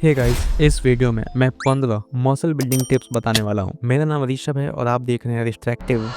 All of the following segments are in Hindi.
हे गाइस, इस वीडियो में मैं 15 मसल बिल्डिंग टिप्स बताने वाला हूँ। मेरा नाम ऋषभ है और आप देख रहे हैं रिस्ट्रैक्टिव।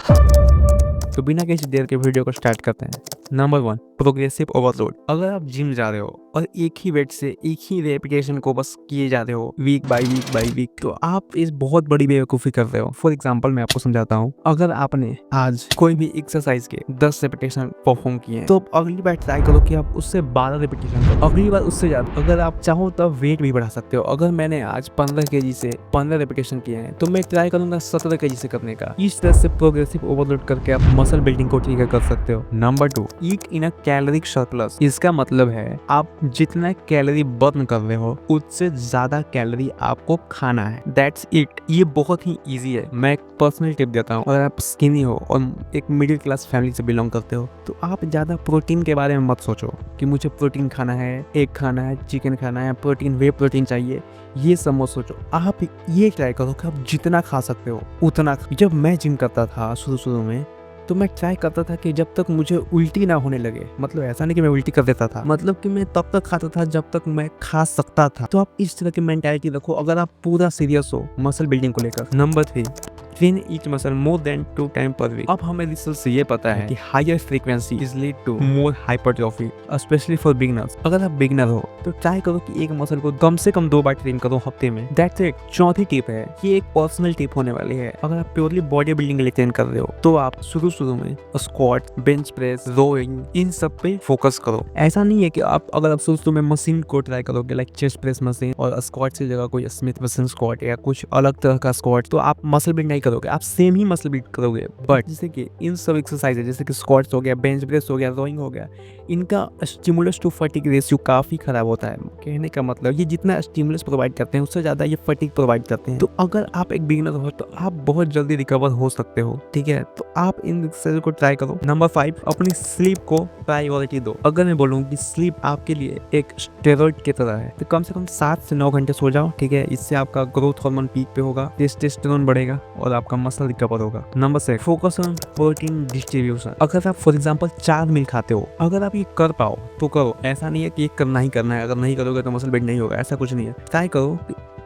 तो बिना किसी देर के वीडियो को स्टार्ट करते हैं। Number 1, progressive overload. अगर आप जिम जा रहे हो और एक ही वेट से एक ही रेपिटेशन को बस किए जा रहे हो वीक बाय वीक, तो आप इस बहुत बड़ी बेवकूफ़ी कर रहे हो। फॉर एग्जांपल मैं आपको समझाता हूँ। अगर आपने आज कोई भी एक्सरसाइज के 10 रेपिटेशन परफॉर्म किए हैं, तो अब अगली बार ट्राई करो कि आप उससे 12 रेपिटेशन करो, अगली बार उससे ज़्यादा। अगर आप चाहो तो वेट भी बढ़ा सकते हो। अगर मैंने आज 15 केजी से 15 रेपिटेशन किए हैं, तो मैं ट्राई करूंगा 17 केजी से करने का। इस तरह से प्रोग्रेसिव ओवरलोड करके आप मसल बिल्डिंग को ट्रिगर कर सकते हो। नंबर 2, ईट इन अ कैलोरिक सरप्लस। इसका मतलब है आप जितना कैलोरी बर्न कर रहे हो उससे ज्यादा कैलोरी आपको खाना है। That's it. ये बहुत ही इजी है। मैं एक पर्सनल टिप देता हूँ। अगर आप स्किनी हो और एक मिडिल क्लास फैमिली से बिलोंग करते हो, तो आप ज्यादा प्रोटीन के बारे में मत सोचो कि मुझे प्रोटीन खाना है, एग खाना है, चिकन खाना है, प्रोटीन वे प्रोटीन चाहिए। ये सब मत सोचो। आप ये ट्राई करो कि आप जितना खा सकते हो उतना। जब मैं जिम करता था शुरू में, तो मैं ट्राई करता था कि जब तक मुझे उल्टी ना होने लगे, मतलब ऐसा नहीं कि मैं उल्टी कर देता था, मतलब कि मैं तब तक खाता था जब तक मैं खा सकता था। तो आप इस तरह की मेंटालिटी रखो अगर आप पूरा सीरियस हो मसल बिल्डिंग को लेकर। Number 3, train each muscle more than 2 time per week. अब हमें रिसर्च से ये पता है कि higher frequency is lead to more hypertrophy, especially for beginners. अगर आप बिगिनर हो तो ट्राई करो कि एक मसल को कम से कम 2 बार ट्रेन करो हफ्ते में। That's it. चौथी टिप है, ये एक पर्सनल टिप होने वाली है। अगर आप प्योरली बॉडी बिल्डिंग के लिए ट्रेन कर रहे हो, तो आप शुरू में स्क्वाट, बेंच प्रेस, रोइंग, इन सब पे फोकस करो। ऐसा नहीं है कि अगर आप शुरू में मशीन को ट्राई करोगे, लाइक चेस्ट प्रेस मशीन, और स्क्वाट की जगह कोई स्मिथ मशीन स्क्वाट या कुछ अलग तरह का स्क्वाट, तो आप मसल बिल्ड नहीं करोगे, आप सेम ही मसल बिल्ड करोगे। बट जैसे कि इन सब एक्सरसाइज है, जैसे कि स्क्वाट्स हो गया, बेंच प्रेस हो गया, रोइंग हो गया, इनका स्टिमुलस टू फटीग रेशियो काफी खराब होता है। कहने का मतलब ये जितना स्टिमुलस प्रोवाइड करते हैं उससे ज्यादा ये फटीग प्रोवाइड करते हैं। तो अगर आप एक बिगिनर हो तो आप बहुत जल्दी रिकवर हो सकते हो। ठीक है, तो आप इन एक्सरसाइज को ट्राई करो। नंबर 5, अपनी स्लीप को प्रायोरिटी दो। अगर मैं बोलूँ कि स्लीप आपके लिए एक स्टेरॉइड की तरह है, तो कम से कम 7 से 9 घंटे सो जाओ। ठीक है, इससे आपका ग्रोथ हार्मोन पीक पे होगा, टेस्टोस्टेरोन बढ़ेगा और आपका मसल रिकवर होगा। Number 6, focus on protein distribution. अगर आप फॉर एग्जांपल 4 मील खाते हो, अगर आप ये कर पाओ तो करो। ऐसा नहीं है कि करना ही करना है, अगर नहीं करोगे तो मसल बिल्ड नहीं होगा, ऐसा कुछ नहीं है। ट्राई करो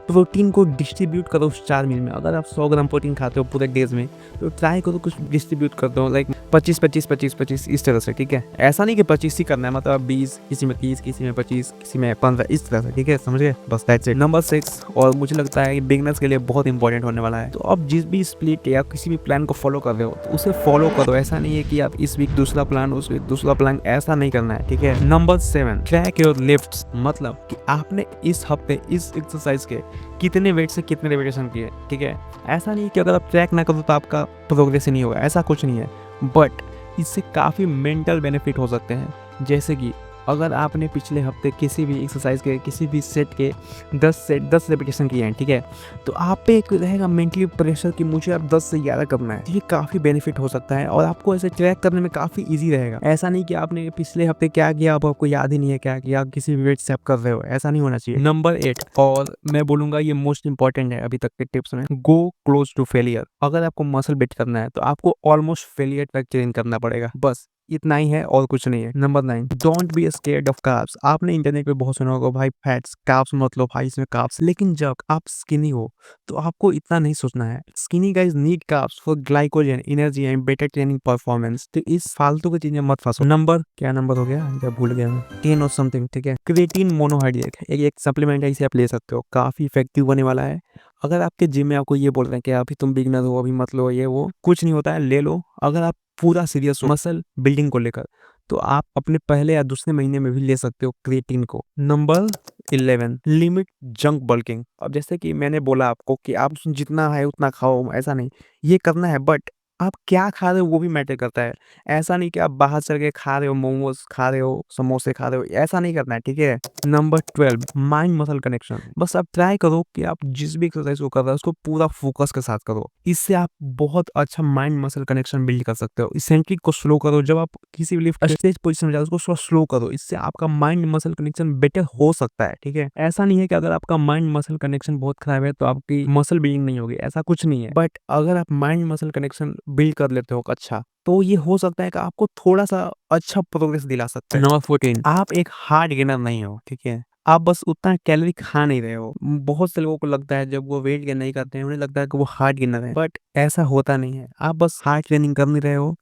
प्रोटीन को डिस्ट्रीब्यूट करो उस 4 मील में। अगर आप 100 ग्राम प्रोटीन खाते हो पूरे डेज में, तो ट्राई करो कुछ डिस्ट्रीब्यूट कर दो, लाइक 25-25-25-25 इस तरह से। ठीक है, ऐसा नहीं कि 25 ही करना है, मतलब 20, किसी में 30, किसी में 25, किसी में 15, इस तरह से। ठीक है, समझ गए? बस दैट्स इट। नंबर 6, और मुझे लगता है बिगिनर्स के लिए बहुत इंपॉर्टेंट होने वाला है। तो आप जिस भी स्प्लिट या किसी भी प्लान को फॉलो कर रहे हो, तो उसे फॉलो करो। ऐसा नहीं है कि आप इस वीक दूसरा प्लान, उस वीक दूसरा प्लान, ऐसा नहीं करना है। ठीक है। Number 7, track your lifts. मतलब कि आपने इस हफ्ते इस एक्सरसाइज के कितने वेट से कितने रेपिटेशन किए। ठीक है, ऐसा नहीं कि अगर आप ट्रैक ना करो तो आपका प्रोग्रेस ही नहीं होगा, ऐसा कुछ नहीं है। बट इससे काफ़ी मेंटल बेनिफिट हो सकते हैं। जैसे कि अगर आपने पिछले हफ्ते किसी भी एक्सरसाइज के किसी भी सेट के 10 रेपिटेशन किए हैं, ठीक है, तो आप पे एक रहेगा मेंटली प्रेशर कि मुझे अब 10 से 11 करना है। ये काफ़ी बेनिफिट हो सकता है और आपको ऐसे ट्रैक करने में काफ़ी ईजी रहेगा। ऐसा नहीं कि आपने पिछले हफ्ते क्या किया अब आपको याद ही नहीं है क्या किया, आप किसी भी वेट से आप कर रहे हो, ऐसा नहीं होना चाहिए। नंबर 8, और मैं बोलूँगा ये मोस्ट इंपॉर्टेंट है अभी तक के टिप्स में, गो क्लोज टू फेलियर। अगर आपको मसल बिल्ड करना है तो आपको ऑलमोस्ट फेलियर तक ट्रेन करना पड़ेगा, बस इतना ही है और कुछ नहीं है। Number 9, don't be scared of carbs. आपने इंटरनेट पे बहुत सुना होगा भाई फैट्स, कार्ब्स मत लो भाई, इसमें कार्ब्स। लेकिन जब आप स्किनी हो तो आपको इतना नहीं सोचना है। Skinny guys need carbs for glycogen, energy and better training performance. तो इस फालतू की चीजें मत फंसो। नंबर क्या नंबर हो गया, जब भूल गया मैं, 10 और समथिंग। ठीक है, क्रिएटिन मोनोहाइड्रेट एक सप्लीमेंट है, इसे आप ले सकते हो, काफी इफेक्टिव होने वाला है। अगर आपके जिम में आपको ये बोल रहे हैं कि अभी तुम बिगनर हो, अभी मत लो, ये वो कुछ नहीं होता है, ले लो। अगर आप पूरा सीरियस हो मसल बिल्डिंग को लेकर, तो आप अपने पहले या दूसरे महीने में भी ले सकते हो क्रिएटिन को। Number 11, limit junk bulking. अब जैसे कि मैंने बोला आपको कि आप जितना है उतना खाओ, ऐसा नहीं, ये करना है, बट आप क्या खा रहे हो वो भी मैटर करता है। ऐसा नहीं कि आप बाहर चल के खा रहे हो, मोमोज खा रहे हो, समोसे खा रहे हो, ऐसा नहीं करना है। ठीक है। Number 12, mind muscle connection. बस आप ट्राई करो कि आप जिस भी एक्सरसाइज को कर रहे हो उसको पूरा फोकस के साथ करो। इससे आप बहुत अच्छा माइंड मसल कनेक्शन बिल्ड कर सकते हो। इसेंट्रिक को स्लो करो, जब आप किसी भी लिफ्ट स्टेज पोजीशन में जाओ उसको थोड़ा स्लो करो, इससे आपका माइंड मसल कनेक्शन बेटर हो सकता है। ठीक है, ऐसा नहीं है कि अगर आपका माइंड मसल कनेक्शन बहुत खराब है तो आपकी मसल बिल्डिंग नहीं होगी, ऐसा कुछ नहीं है। बट अगर आप माइंड मसल कनेक्शन बिल्ड कर लेते हो अच्छा, तो ये हो सकता है कि आपको थोड़ा सा अच्छा प्रोग्रेस दिला सकता है। नंबर 14, आप एक हार्ड गेनर नहीं हो। ठीक है, आप बस उतना कैलोरी खा नहीं रहे हो। बहुत से लोगों को लगता है जब वो वेट गेन नहीं करते हैं, उन्हें लगता है कि वो हार्ड गेनर है, बट ऐसा होता नहीं है। आप बस हार्ड ट्रेनिंग कर नहीं रहे हो,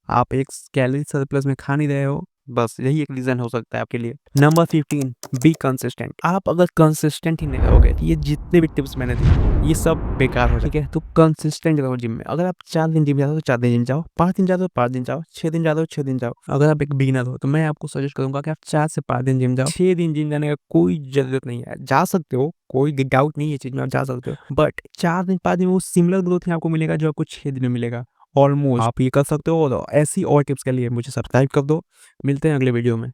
आप एक कैलोरी सरप्लस में खा नहीं रहे हो, बस यही एक रीज़न हो सकता है आपके लिए। Number 15, be consistent. आप अगर कंसिस्टेंट ही नहीं रहोगे, तो ये जितने भी टिप्स मैंने दी, ये सब बेकार हो जाएगा, ठीक है? तो कंसिस्टेंट रहो जिम में। अगर आप 4 दिन जिम जाते हो, तो 4 दिन जिम जाओ, 5 दिन जाते हो, 5 दिन जाओ, 6 दिन जाते हो, 6 दिन जाओ। अगर आप एक बिगिनर हो, तो मैं आपको सजेस्ट करूँगा कि आप 4 से 5 दिन जिम जाओ। 6 दिन जिम जाने का कोई ज़रूरत नहीं है। जा सकते हो, कोई डाउट नहीं है ये चीज़ में, आप जा सकते हो। बट 4 दिन, 5 दिन में वो सिमिलर ग्रोथ नहीं आपको मिलेगा, जो आपको 6 दिन में मिलेगा। ऑलमोस्ट आप ये कर सकते हो। और ऐसी और टिप्स के लिए मुझे सब्सक्राइब कर दो। मिलते हैं अगले वीडियो में।